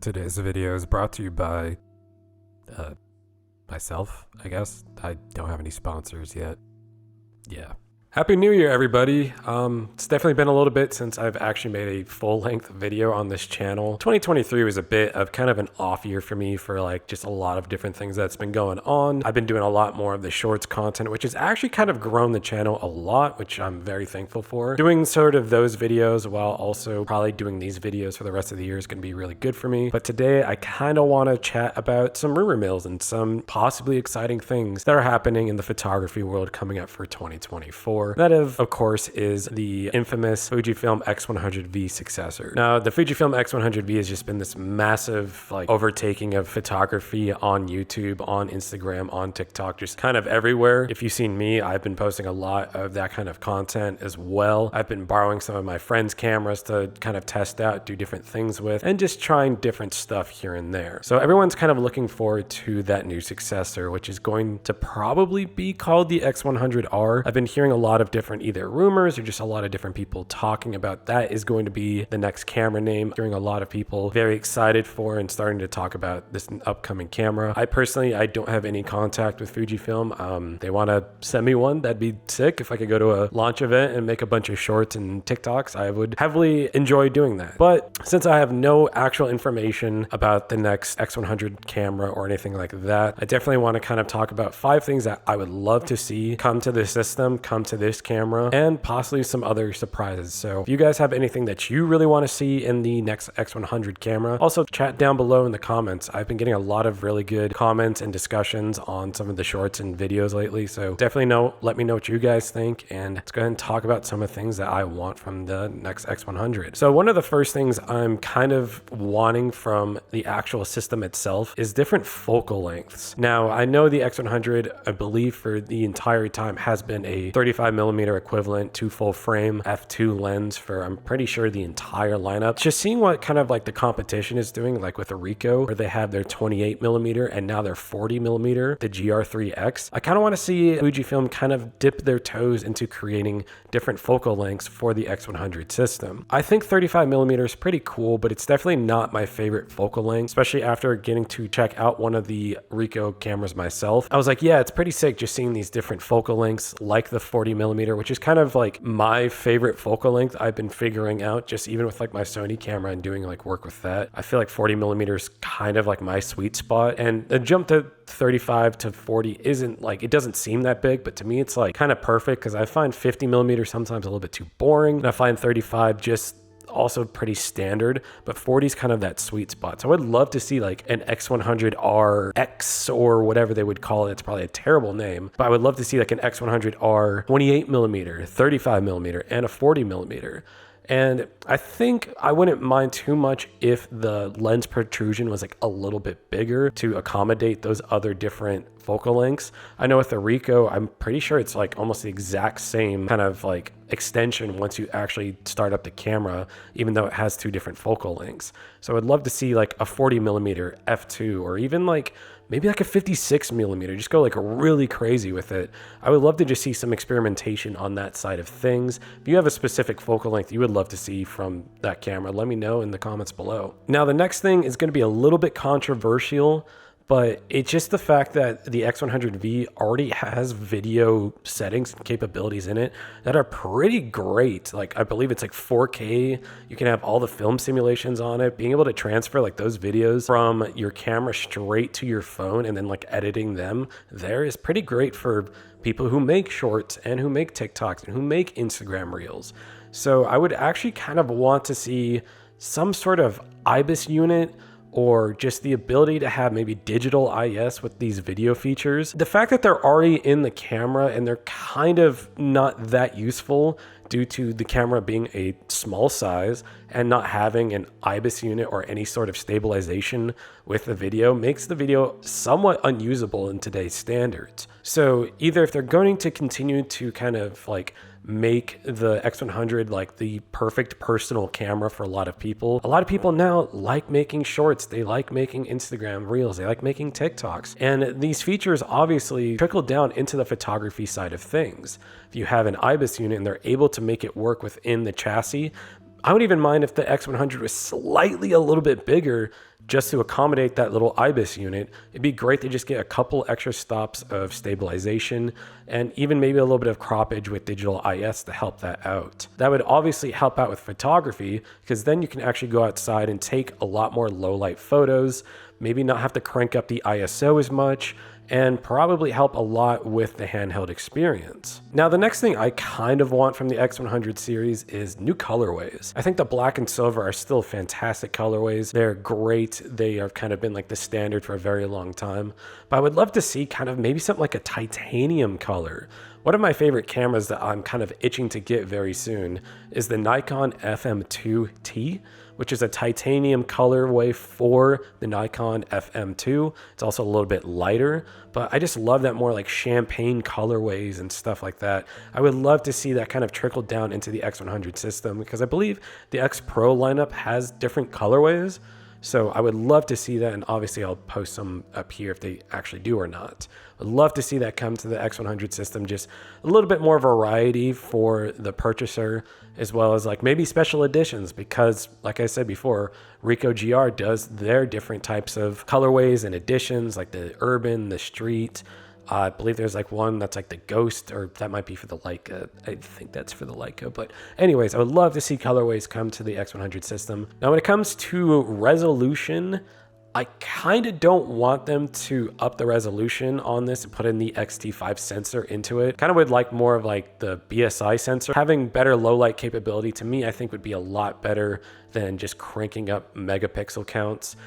Today's video is brought to you by myself, I guess. I don't have any sponsors yet. Yeah. Happy New Year, everybody. It's definitely been a little bit since I've actually made a full-length video on this channel. 2023 was a bit of kind of an off year for me for like just a lot of different things that's been going on. I've been doing a lot more of the shorts content, which has actually kind of grown the channel a lot, which I'm very thankful for. Doing sort of those videos while also probably doing these videos for the rest of the year is going to be really good for me. But today I kind of want to chat about some rumor mills and some possibly exciting things that are happening in the photography world coming up for 2024. That, of course, is the infamous Fujifilm X100V successor. Now, the Fujifilm X100V has just been this massive like overtaking of photography on YouTube, on Instagram, on TikTok, just kind of everywhere. If you've seen me, I've been posting a lot of that kind of content as well. I've been borrowing some of my friends' cameras to kind of test out, do different things with, and just trying different stuff here and there. So everyone's kind of looking forward to that new successor, which is going to probably be called the X100R. I've been hearing a lot of different either rumors or just a lot of different people talking about that is going to be the next camera name. Hearing a lot of people very excited for and starting to talk about this upcoming camera. I personally, I don't have any contact with Fujifilm. They want to send me one. That'd be sick. If I could go to a launch event and make a bunch of shorts and TikToks, I would heavily enjoy doing that. But since I have no actual information about the next X100 camera or anything like that, I definitely want to kind of talk about 5 things that I would love to see come to the system, come to this camera, and possibly some other surprises. So if you guys have anything that you really want to see in the next X100 camera, also chat down below in the comments. I've been getting a lot of really good comments and discussions on some of the shorts and videos lately, so definitely let me know what you guys think, and let's go ahead and talk about some of the things that I want from the next X100. So one of the first things I'm kind of wanting from the actual system itself is different focal lengths. Now, I know the X100, I believe for the entire time, has been a 35mm equivalent to full frame f2 lens for I'm pretty sure the entire lineup. Just seeing what kind of like the competition is doing, like with the Ricoh, where they have their 28mm and now their 40mm, the GR3X. I kind of want to see Fujifilm kind of dip their toes into creating different focal lengths for the X100 system. I think 35mm is pretty cool, but it's definitely not my favorite focal length, especially after getting to check out one of the Ricoh cameras myself. I was like, yeah, it's pretty sick just seeing these different focal lengths like the 40mm, which is kind of like my favorite focal length I've been figuring out just even with like my Sony camera and doing like work with that. I feel like 40mm is kind of like my sweet spot, and the jump to 35 to 40 isn't like, it doesn't seem that big, but to me it's like kind of perfect because I find 50mm sometimes a little bit too boring, and I find 35 just also pretty standard, but 40 is kind of that sweet spot. So I would love to see like an X100R X or whatever they would call it. It's probably a terrible name, but I would love to see like an X100R 28mm, 35mm, and a 40mm. And I think I wouldn't mind too much if the lens protrusion was like a little bit bigger to accommodate those other different focal lengths. I know with the Ricoh, I'm pretty sure it's like almost the exact same kind of like extension once you actually start up the camera, even though it has 2 different focal lengths. So I'd love to see like a 40mm f2 or even like maybe like a 56mm, just go like really crazy with it. I would love to just see some experimentation on that side of things. If you have a specific focal length you would love to see from that camera, let me know in the comments below. Now, the next thing is going to be a little bit controversial, but it's just the fact that the X100V already has video settings and capabilities in it that are pretty great. Like, I believe it's like 4K. You can have all the film simulations on it. Being able to transfer like those videos from your camera straight to your phone and then like editing them there is pretty great for people who make shorts and who make TikToks and who make Instagram reels. So I would actually kind of want to see some sort of IBIS unit, or just the ability to have maybe digital IS with these video features. The fact that they're already in the camera and they're kind of not that useful due to the camera being a small size and not having an IBIS unit or any sort of stabilization with the video makes the video somewhat unusable in today's standards. So either if they're going to continue to kind of like make the X100 like the perfect personal camera for a lot of people now like making shorts, they like making Instagram reels, they like making TikToks, and these features obviously trickle down into the photography side of things. If you have an IBIS unit and they're able to make it work within the chassis, I wouldn't even mind if the X100 was slightly a little bit bigger, just to accommodate that little IBIS unit, it'd be great to just get a couple extra stops of stabilization and even maybe a little bit of croppage with digital IS to help that out. That would obviously help out with photography, because then you can actually go outside and take a lot more low light photos, maybe not have to crank up the ISO as much, and probably help a lot with the handheld experience. Now, the next thing I kind of want from the X100 series is new colorways. I think the black and silver are still fantastic colorways. They're great. They have kind of been like the standard for a very long time, but I would love to see kind of maybe something like a titanium color. One of my favorite cameras that I'm kind of itching to get very soon is the Nikon FM2T, which is a titanium colorway for the Nikon FM2. It's also a little bit lighter, but I just love that more like champagne colorways and stuff like that. I would love to see that kind of trickle down into the X100 system, because I believe the X Pro lineup has different colorways. So I would love to see that, and obviously I'll post some up here if they actually do or not. I'd love to see that come to the X100 system, just a little bit more variety for the purchaser, as well as like maybe special editions, because like I said before, Ricoh GR does their different types of colorways and editions, like the urban, the street. I believe there's like one that's like the Ghost, or that might be for the Leica. I think that's for the Leica. But anyways, I would love to see colorways come to the X100 system. Now, when it comes to resolution, I kind of don't want them to up the resolution on this and put in the X-T5 sensor into it. Kind of would like more of like the BSI sensor. Having better low light capability to me, I think would be a lot better than just cranking up megapixel counts.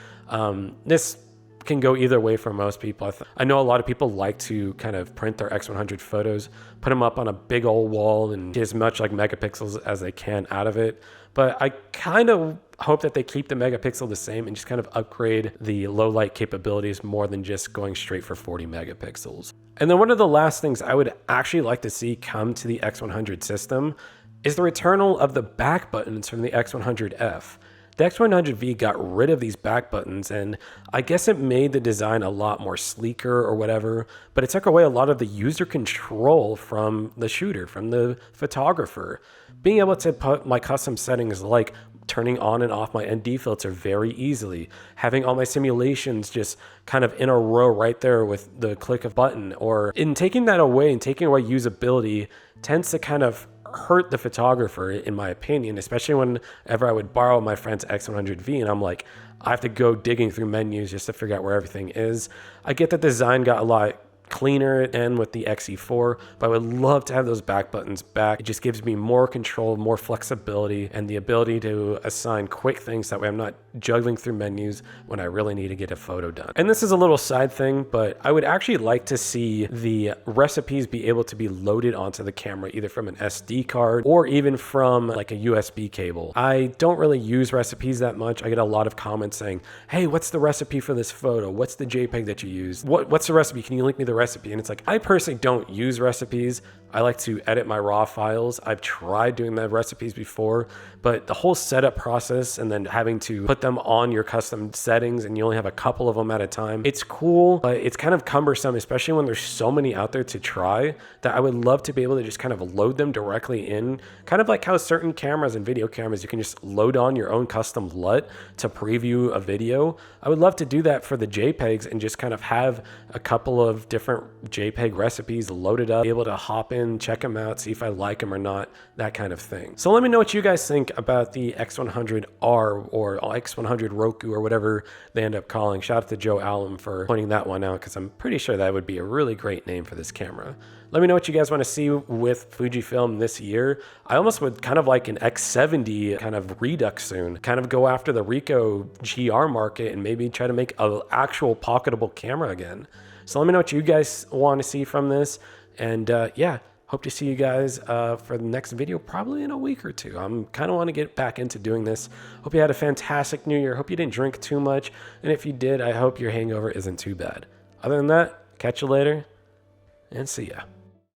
This can go either way for most people. I know a lot of people like to kind of print their X100 photos, put them up on a big old wall and get as much like megapixels as they can out of it. But I kind of hope that they keep the megapixel the same and just kind of upgrade the low light capabilities more than just going straight for 40 megapixels. And then one of the last things I would actually like to see come to the X100 system is the return of the back buttons from the X100F. The X100V got rid of these back buttons, and I guess it made the design a lot more sleeker or whatever, but it took away a lot of the user control from the shooter, from the photographer. Being able to put my custom settings like turning on and off my ND filter very easily, having all my simulations just kind of in a row right there with the click of button, or in taking that away and taking away usability tends to kind of hurt the photographer, in my opinion, especially whenever I would borrow my friend's X100V and I'm like, I have to go digging through menus just to figure out where everything is. I get that the design got a lot cleaner and with the XE4, but I would love to have those back buttons back. It just gives me more control, more flexibility, and the ability to assign quick things. That way I'm not juggling through menus when I really need to get a photo done. And this is a little side thing, but I would actually like to see the recipes be able to be loaded onto the camera, either from an SD card or even from like a USB cable. I don't really use recipes that much. I get a lot of comments saying, hey, what's the recipe for this photo? What's the JPEG that you used? What's the recipe? Can you link me the recipe? And it's like, I personally don't use recipes. I like to edit my raw files. I've tried doing the recipes before, but the whole setup process and then having to put them on your custom settings and you only have a couple of them at a time, it's cool, but it's kind of cumbersome, especially when there's so many out there to try, that I would love to be able to just kind of load them directly in, kind of like how certain cameras and video cameras, you can just load on your own custom LUT to preview a video. I would love to do that for the JPEGs and just kind of have a couple of different JPEG recipes loaded up, be able to hop in, check them out, see if I like them or not, that kind of thing. So let me know what you guys think about the X100R or X100 Roku or whatever they end up calling. Shout out to Joe Allen for pointing that one out, because I'm pretty sure that would be a really great name for this camera. Let me know what you guys want to see with Fujifilm this year. I almost would kind of like an X70 kind of redux soon, kind of go after the Ricoh GR market and maybe try to make an actual pocketable camera again. So let me know what you guys want to see from this. And yeah, hope to see you guys for the next video, probably in a week or two. I'm kind of want to get back into doing this. Hope you had a fantastic New Year. Hope you didn't drink too much. And if you did, I hope your hangover isn't too bad. Other than that, catch you later and see ya.